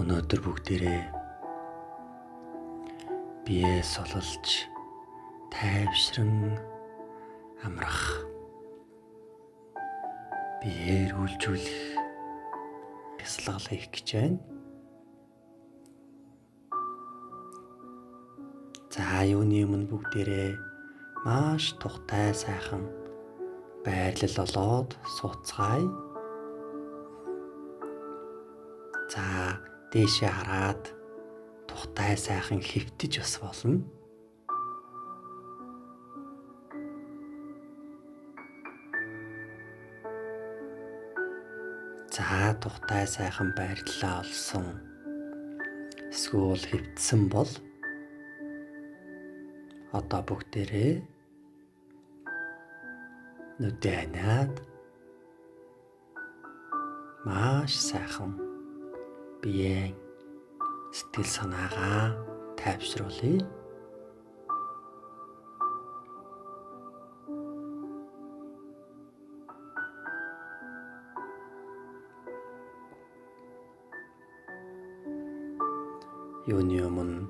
Өнөөдөр бүгдээрээ биеэ солилж тайвшран амрах, биеэр үйлжүүлэх бясалгал хийх гэж байна. За юуны өмнө бүгдээрээ маш тухтай сайхан байрлал олоод сууцгаая. За дээшээ хараад тухтай сайхан хэвтэж бас болно. За тухтай сайхан байрлалаа олсон. Эсвэл хэвтсэн бол одоо бүгдээрээ нүдээ ханаад маш сайхан биеийн сэтгэл санаагаа тайвшруулъя. Юуны өмнө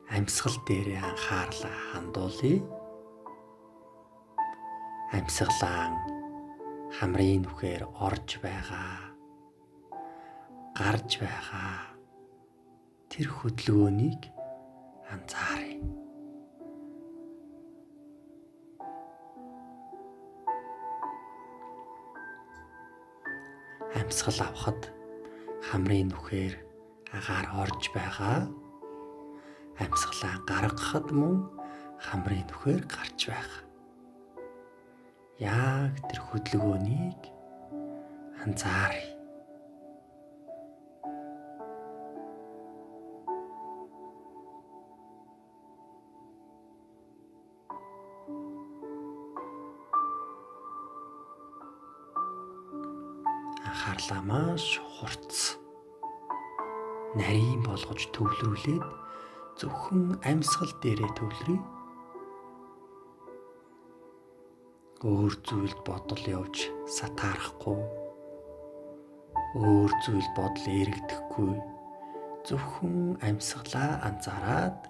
амьсгал дээрээ анхаарлаа хандуулъя. Амьсгалаа хамрын нүхээр орж байгаа, гарч байгаа тэр хөдөлгөөнийг анзааръя. Амьсгал авахад хамрын нүхээр агаар орж байгаа. Амьсгалаа гаргахад мөн хамрын нүхээр гарч байгаа. Яг тэр хөдөлгөөнийг анзааръя. Анхаарлаа маш хурц нарийн болгож төвлөрүүлээд зөвхөн амьсгал дээрээ төвлөрье. Өөр зүйлд бодол явж сатаарахгүй, өөр зүйл бодол эргэдэхгүй, зөвхөн амьсгалаа анзаараад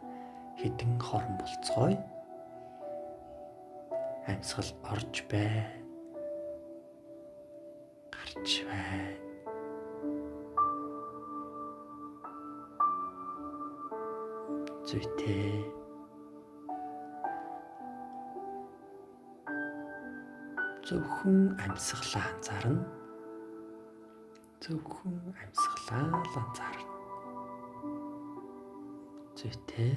хэдэн хорон болцгоё. Амьсгал орж байна, гарч байна. Зүйтэй. Зөвхөн амьсгалаа анзаарна. Зөвхөн амьсгалаа л анзаарна. Зүйтэй.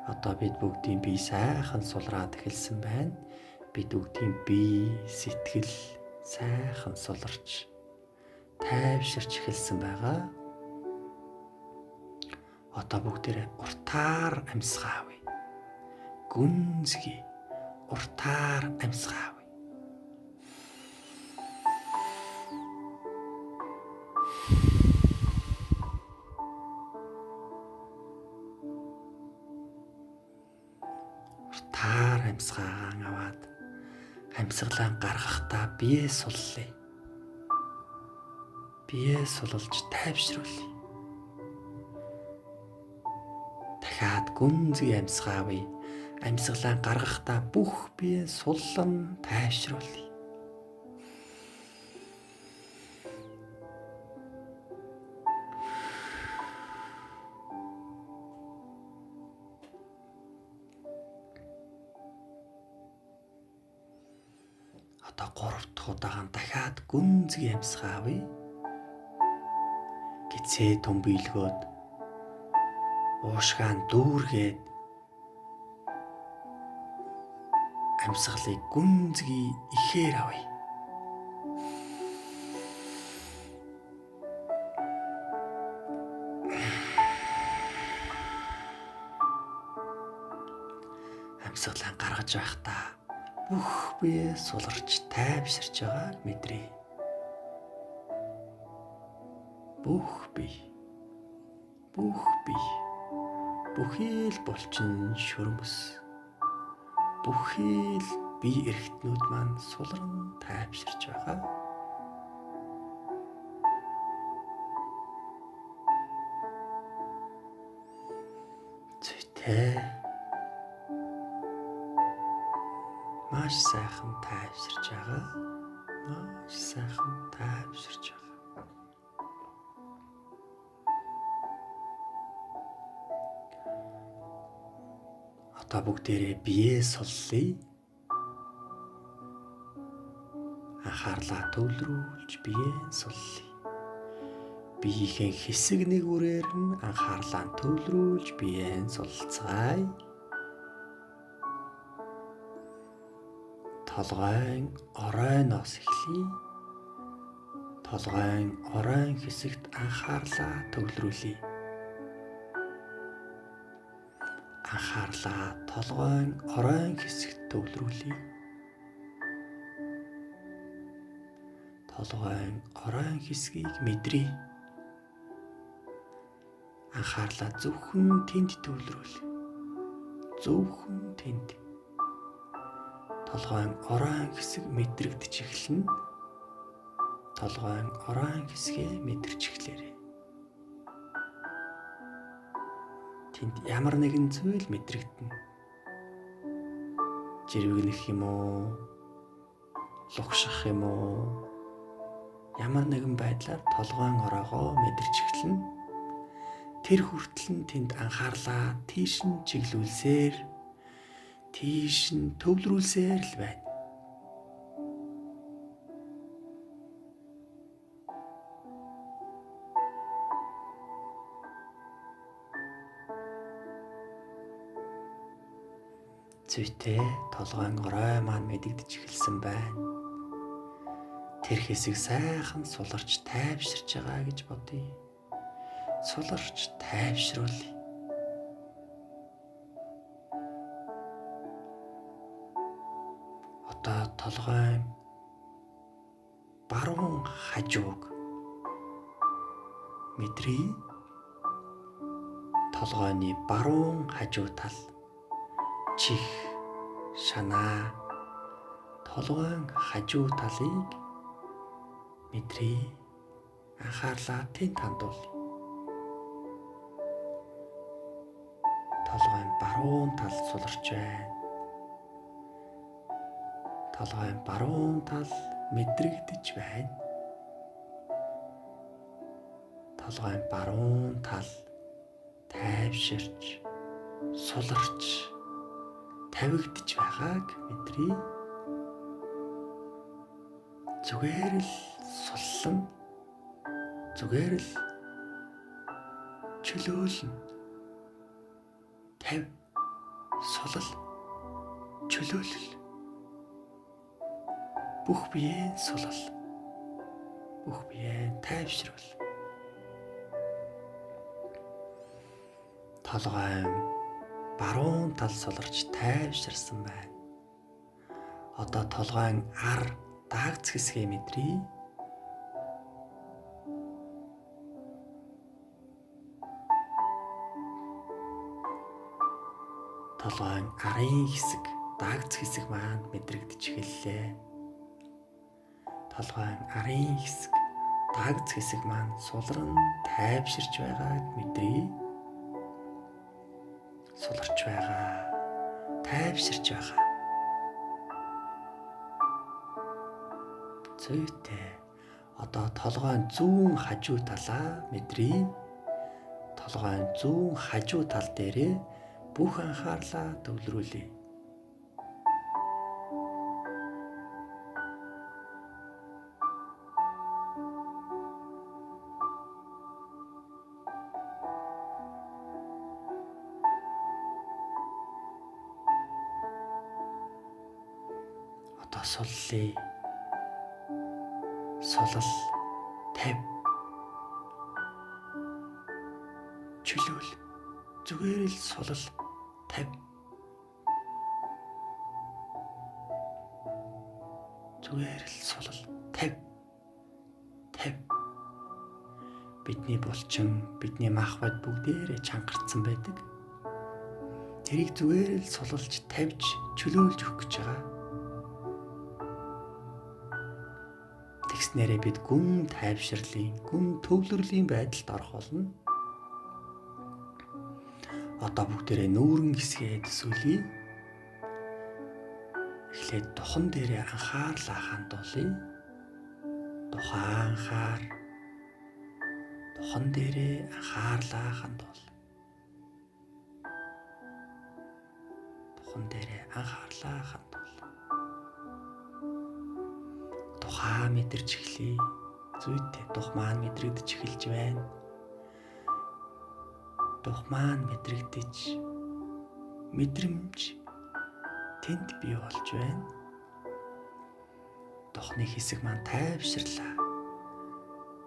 Одоо бид бүгдийн бие сайхан сулраад эхэлсэн байна. Бид бүгдийн бие, сэтгэл сайхан суларч, тайвширч эхэлсэн байгаа. Одоо бүгдээрээ уртаар амьсгаа авъя. Гүнзгий уртаар амьсгаа авъя. Уртаар амьсгаа аваад амьсгалаа гаргахдаа биеэ суллая. Биеэ суллж тайвшруулъя. Дахиад гүнзгий амьсгаа авъя. Амьсгалаа гаргахдаа бүх бие суллан тайвшруулъя. Одоо 3 дахь удаан дахиад гүнзгий амьсгаа авъя. Гицээ төмбөйлгөөд уушгаан дүүргээд амьсгалыг гүнзгий ихээр авъя. Амьсгалаа гаргаж байхдаа бүх бие суларч тайвширч байгааг мэдрээ. Бүх бие бүхий л булчин шүрмэс. Бүхий л бие эрхтнүүд маань сулран тайвширч байгаа. зүйтэй маш сайхан тайвширч байгаа. Маш сайхан тайвширч байгаа. Одоо бүгдээрээ биеэ суллая. Анхаарлаа төвлөрүүлж биеэ суллая. Биеийн хэсэг нэгүрээр нь анхаарлаа төвлөрүүлж биеэ сулцгаая. Толгойн оройноос эхлэе. Толгойн оройн хэсэгт анхаарлаа төвлөрүүлье. Анхаарлаа толгойн оройн хэсэгт төвлөрүүлье. Толгойн оройн хэсгийг мэдрье. Анхаарлаа зөвхөн тэнд төвлөрүүлье. Зөвхөн тэнд. Толгойн оройн хэсэг мэдрэгдэж эхэлнэ. Толгойн оройн хэсгээ мэдэрч эхлээрэй. Тэнд ямар нэгэн зүйл мэдрэгдэнэ. Жирвэгнэх юм уу? Лугших юм уу? Ямар нэгэн байдлаар толгойн оройгоо мэдэрч эхэлнэ. Тэр хүртэл нь тэнд анхаарлаа тийш нь чиглүүлсээр, тийш нь төвлөрүүлсээр л байна. Зүйтэй толгойн орой маань мэдэгдэж эхэлсэн байна. Тэр хэсэг сайхан суларч тайвширч байгаа гэж бодъё. Суларч тайвшруулъя. Одоо толгойн баруун хажууг мэдрье. Толгойн баруун хажуу тал, чих, шанаа, толгойн хажуу талыг мэдрье. Анхаарлаа тэнд хандуулъя. Толгойн баруун тал суларч байна. Толгойн баруун тал мэдрэгдэж байна. Толгойн баруун тал тайвширч, суларч, тавигдж байгааг мэдрье. Зүгээр л суллан, зүгээр л чөлөөлнө. Тав, сулал, чөлөөлөл. Бүх биеэ сулал. Бүх биеэ тайвшруул. Толгойн баруун тал суларч тайвширсан байна. Одоо толгойн ар даагц хэсгээ мэдрье. Толгойн арын хэсэг, даагц хэсэг маань мэдрэгдэж эхэллээ. Толгойн арын хэсэг, даагц хэсэг маань сулран тайвширч байгааг мэдрье. Суларч байгаа, тайвширч байгаа. Зүйтэй. Одоо толгойн зүүн хажуу талаа мэдрье. Толгойн зүүн хажуу тал дээрээ бүх анхаарлаа төвлөрүүлье. Одоо суллая. Сулал, тав. Чөлөөл. Зүгээр л сулал, тав. Зүгээр л сулал, тав. Тав. Бидний булчин, бидний махбод бүгдээрээ чангарцсан байдаг. Тэрийг зүгээр л сулалж, тавьж, чөлөөлж өгөх гэж байгаа. Тэгснээрээ бид гүн тайвширлын, гүн төвлөрлийн байдалд орох болно. Одоо бүгдээрээ нүүрэн хэсгээ төсөөлье. Эхлээд духан дээрээ анхаарлаа хандуулъя. Тухайн анхаар. Духан дээрээ анхаарлаа хандуул. Духан дээрээ анхаарлаа хандуул. Тухайн мэдэрч эхлэе. Зүйтэй дух маань мэдрэгдэж эхэлж байна. Дух маань мэдрэгдэж, мэдрэмж тэнд бий болж байна. Духны хэсэг маань тайвширлаа,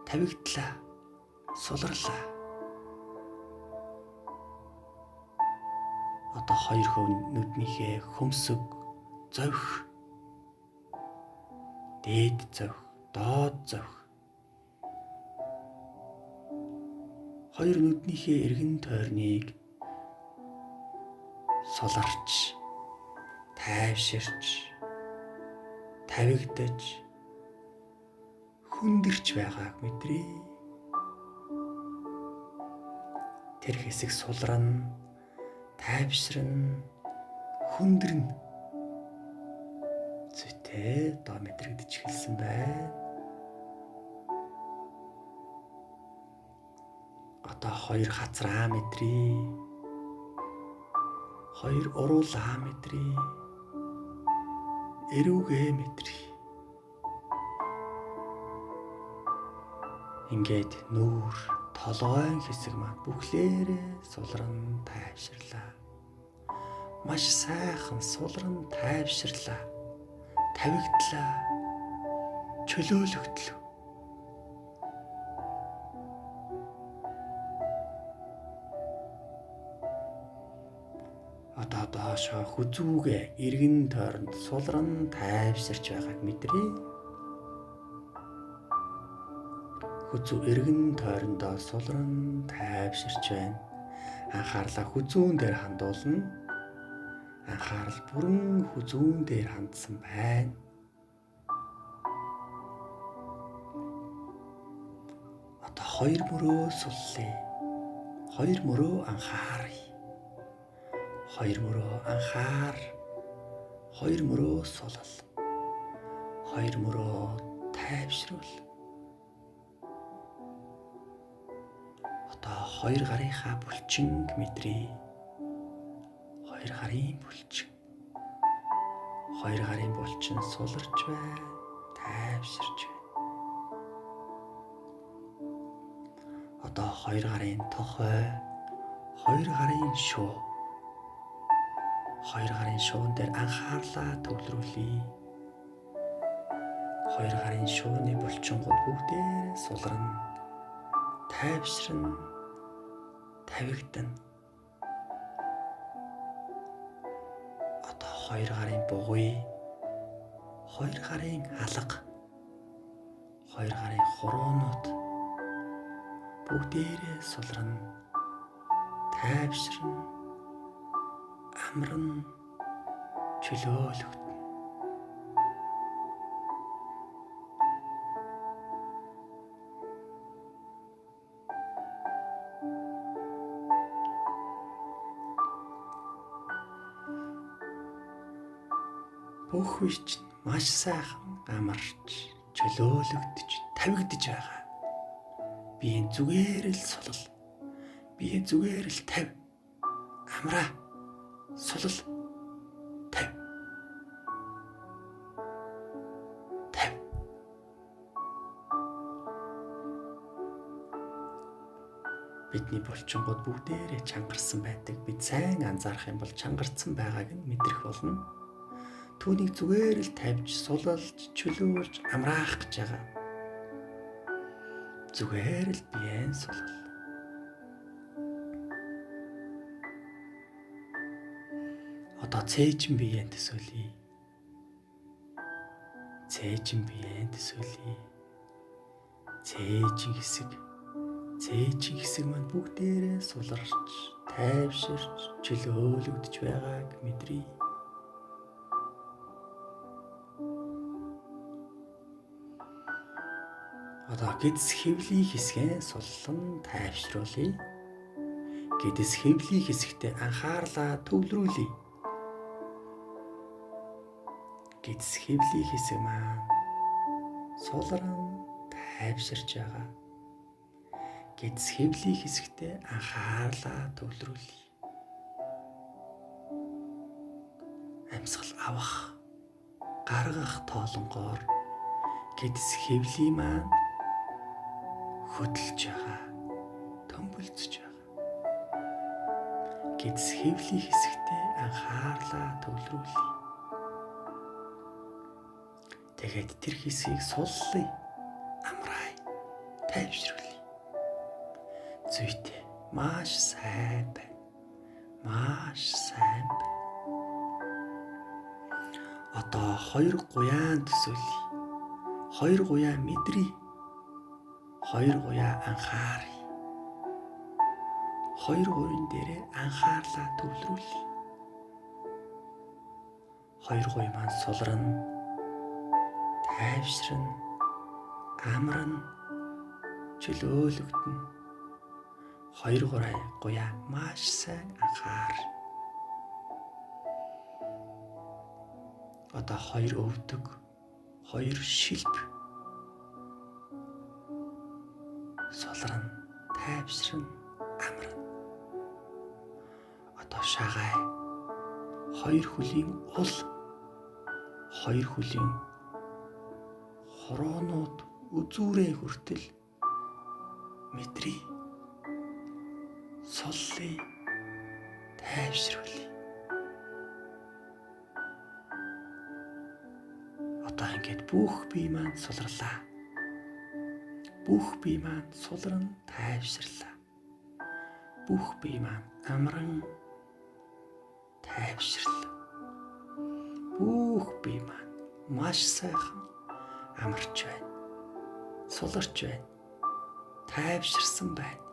тавигдлаа, суларлаа. Одоо хоёр хөв нүднийхээ хөмсөг зовх, дээд зовх, доод зовх. Хоёр нүднийхээ эргэн тойрныг суларч, тайвширч, тавигдаж, хүндэрч байгааг мэдрээ. Тэр хэсэг сулран, тайвшран, хүндэрнэ. Зүйтэй доо мэдрэгдэж эхэлсэн байна. Одоо хоёр хацраа мэдрээ. Хоёр уруулаа мэдрээ. Эрүүгээ мэдрээ. Ингээд нүүр, толгойн хэсэг маань бүхлээрээ сулран тайвширлаа. Маш сайхан сулран тайвширлаа. Тавигдлаа. Чөлөөлөгдлөө. Одоо доошоо хүзүүгээ эргэн тойронд сулран тайвширч байгааг мэдрээ. Хүзүү эргэн тойрондоо сулран тайвширч байна. Анхаарлаа хүзүүн дээр хандуулна. Анхаарал бүрэн хүзүүн дээр хандсан байна. Одоо хоёр мөрөө суллая. Хоёр мөрөө анхааръя. Хоёр мөрөө анхаар. Хоёр мөрөө сулал. Хоёр мөрөө тайвшруул. Одоо хоёр гарынхаа булчинг мэдрээ. Хоёр гарын булчин. Хоёр гарын булчин суларч байна. Тайвширч байна. Одоо хоёр гарын тохой. Хоёр гарын шуу. Хоёр гарын шуун дээр анхаарлаа төвлөрүүлье. Хоёр гарын шууны булчингууд бүгдээ сулран, тайвшран, тавигдана. Одоо хоёр гарын бугуй, хоёр гарын алга, хоёр гарын хуруунууд бүгдээрээ сулран, тайвшран, амран, чөлөөлөгдөн. Бүх үеч маш сайхан амарч, чөлөөлөгдөж, тавигдж байгаа. Биеийн зүгээр л сулал. Биеийн зүгээр л тав. Амраа. Сулал. Тав. Тав. Бидний булчингууд бүгдээрээ чангарсан байдаг. Бид сайн анзаарах юм бол чангарсан байгааг нь мэдрэх болно. Түүнийг зүгээр л тавьж, сулалж, чөлөөлж, амраах гэж байгаа. Зүгээр л биеийн сулал. Одоо цээжин биеийн төсөөлье. Цээжин биеийн төсөөлье. Цээжин хэсэг маань бүгдээрээ суларч, тайвширч, чөлөөлөгдөж байгааг мэдрээ. Одоо гидс хэвлийн хэсгээ суллан тайвшруулъя. Гэдэс хэвлийн хэсэгтээ анхаарлаа төвлөрүүлье. Гэдэс хэвлийн хэсэг маань сулран тайвширч байгаа. Гэдэс хэвлийн хэсэгтээ анхаарлаа төвлөрүүлье. Амьсгал авах, гаргах тоолонгоор гэдэс хэвлийн маань хөдөлж байгаа, төмбөлцөж байгаа. Гэдэс хэвлийн хэсэгтээ анхаарлаа төвлөрүүлье. Тэгээд тэр хэсгийг суллая, амраая, тайвшруулъя. Зүйтэй маш сайн байна. Маш сайн байна. Одоо 2 гуяан төсөөлье. 2 гуяа мэдрий. 2 гуяа анхааръя. 2 гуйн дээрээ анхаарлаа төвлөрүүлье. 2 гуй маань сулрана, тайвширна, амарна, чөлөөлөгдөн. 2 гуяа маш сайн анхаар. Одоо 2 өвдөг, 2 шилб. Сулрана, тайвширна, амарна. Одоо шагай 2 хөлийн ул, 2 хөлийн хороонууд үзүүрээ хүртэл мэдрий, суллая, тайвшруулъя. Одоо ингээд бүх бие маань сулрлаа. Бүх бие маань сулран тайвширлаа. Бүх бие маань амран тайвширлаа. Бүх бие маань маш сайхан амарч байна. Суларч байна. Тайвширсан байна.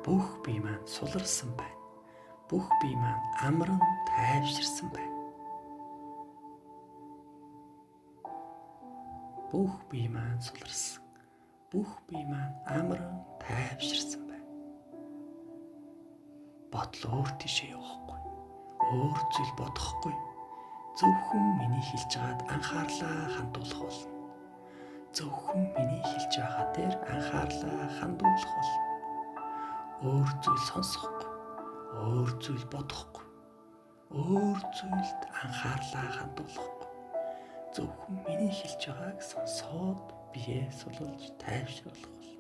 Бүх бие маань суларсан байна. Бүх бие маань амран тайвширсан байна. Бүх бие маань суларсан. Бүх бие маань амран тайвширсан байна. Бодол өөр тийшээ явахгүй. Өөр зүйл бодохгүй. Зөвхөн миний хэлж байгаад анхаарлаа хандуулах болно. Зөвхөн миний хэлж байгаа дээр анхаарлаа хандуулах болно. Өөр зүйл сонсохгүй. Өөр зүйл бодохгүй. Өөр зүйлд анхаарлаа хандуулахгүй. Зөвхөн миний хэлж байгааг сонсоод биеэ сулуулж тайвшруулах болно.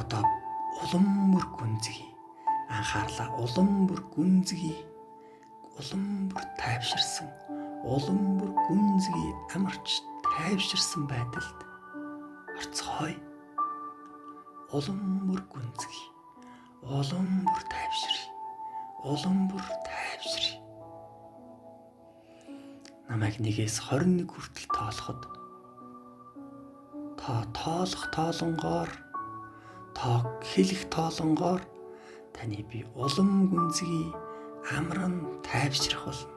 Одоо улам бүр гүнзгий. Анхаарлаа улам бүр гүнзгий. Улам бүр тайвширсан. Улам бүр гүнзгий амарч тайвширсан байдалд орцгоё. Улам бүр гүнзгий. Улам бүр тайвширъя. Улам бүр тайвширъя. Намайг 1-ээс 21 хүртэл тоолоход та тоолох тоолонгоор, та хэлэх тоолонгоор таны бие улам гүнзгий амран тайвшрах болно.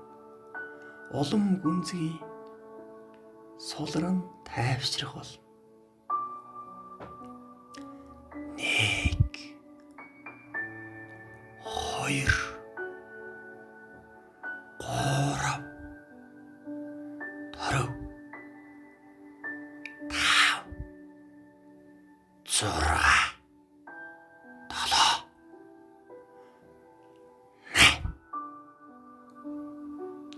Улам гүнзгий сулран тайвшрах болно. 1 2 3 4 5 6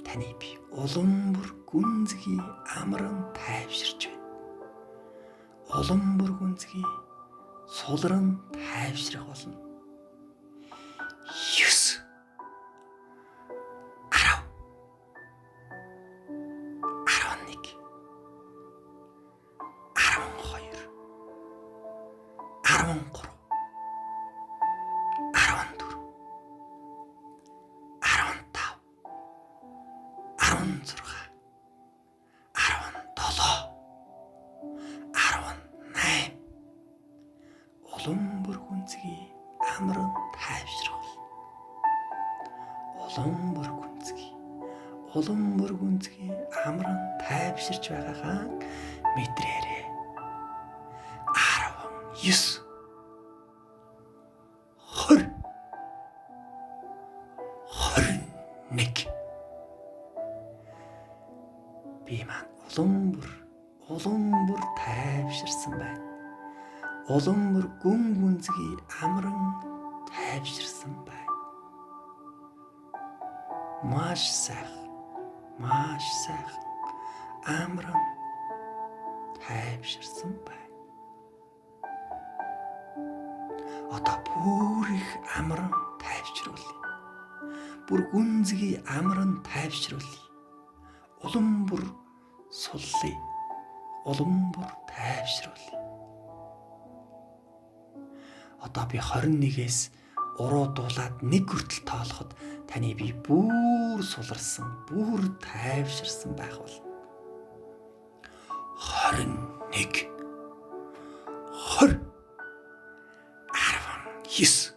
таны бие улам бүр гүнзгий амран тайвширч байна. Улам бүр гүнзгий сулран тайвшрах болно. 9 10 11 12 13 14 15 16 улам бүр гүнзгий амран тайвшруулна. Улам бүр гүнзгий амран тайвширч байгаагаа мэдрээрэй. 19 20 21 би маань улам бүр тайвширсан байна. Улам бүр гүн гүнзгий амран тайвширсан байна. Маш сайхан амран тайвширсан байна. Одоо бүр их амран тайвшруулъя. Бүр гүнзгий амран тайвшруулъя. Улам бүр суллъя. Улам бүр тайвшруулъя. Одоо би 21-ээс уруу дуулаад 1 хүртэл тоолоход таны бие бүр суларсан, бүр тайвширсан байх болно. 21 20 19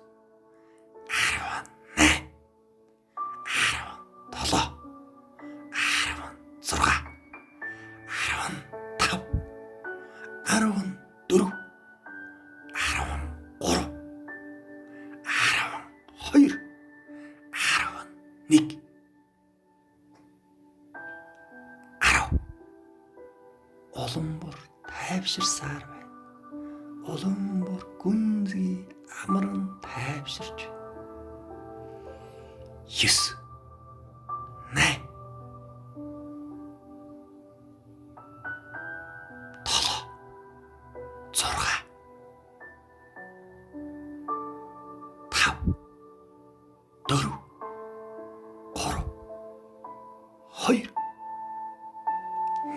улам бүр тайвширсаар байна. Улам бүр гүнзгий амран тайвширч. 9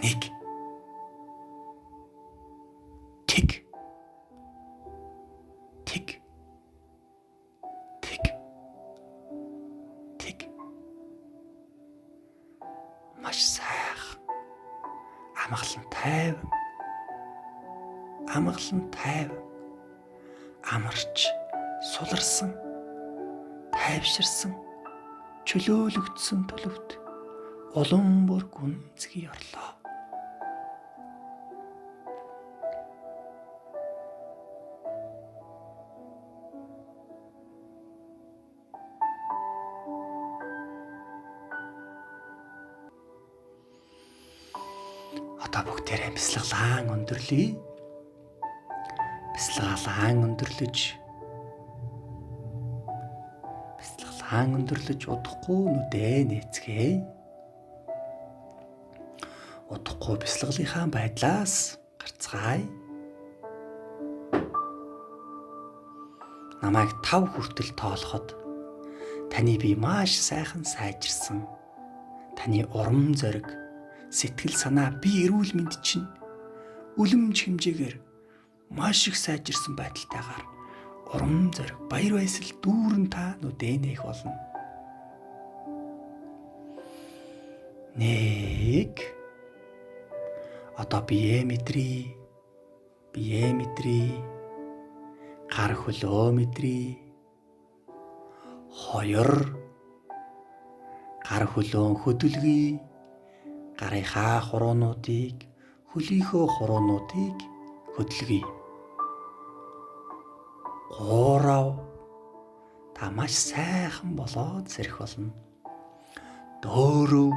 8 маш сайхан амгалан тайван амарч суларсан, тайвширсан, чөлөөлөгдсөн төлөвт улам бүр гүнзгий орлоо. Одоо бүгдээрээ бясалгалан өндөрлөе. Бясалгалан өндөрлөж удахгүй нүдээ нээцгээе. Удахгүй бясалгалынхаа байдлаас гарцгаая. Намайг 5 хүртэл тоолоход таны бие маш сайхан сайжирсан. Таны урам зориг, сэтгэл санаа, бие эрүүл мэнд чинь үлэмж хэмжээгээр маш их сайжирсан байдалтайгаар урам зориг, баяр баясгал дүүрэн та нүдээ нээх болно. 1 одоо бие мэдрээ. Гар хөлөө мэдрээ. 2 гар хөлөөн хөдөлгөе. Гарынхаа хуруунуудыг, хөлийнхөө хуруунуудыг хөдөлгөе. 3 та маш сайхан болоод сэрэх болно. 4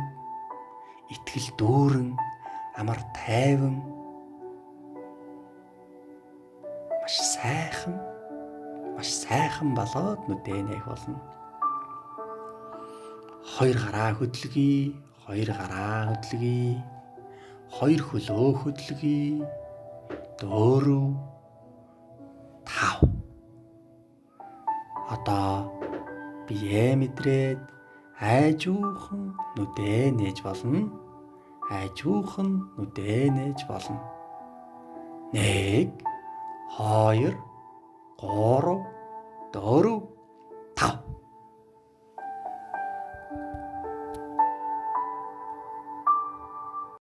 итгэл дүүрэн, амар тайван, маш сайхан болоод нүдээ нээх болно. 2 гараа хөдөлгөе. 2 хөлөө хөдөлгөе. 4 5 одоо бие мэдрээд айжуухан нүдээ нээж болно. 1 2 3 4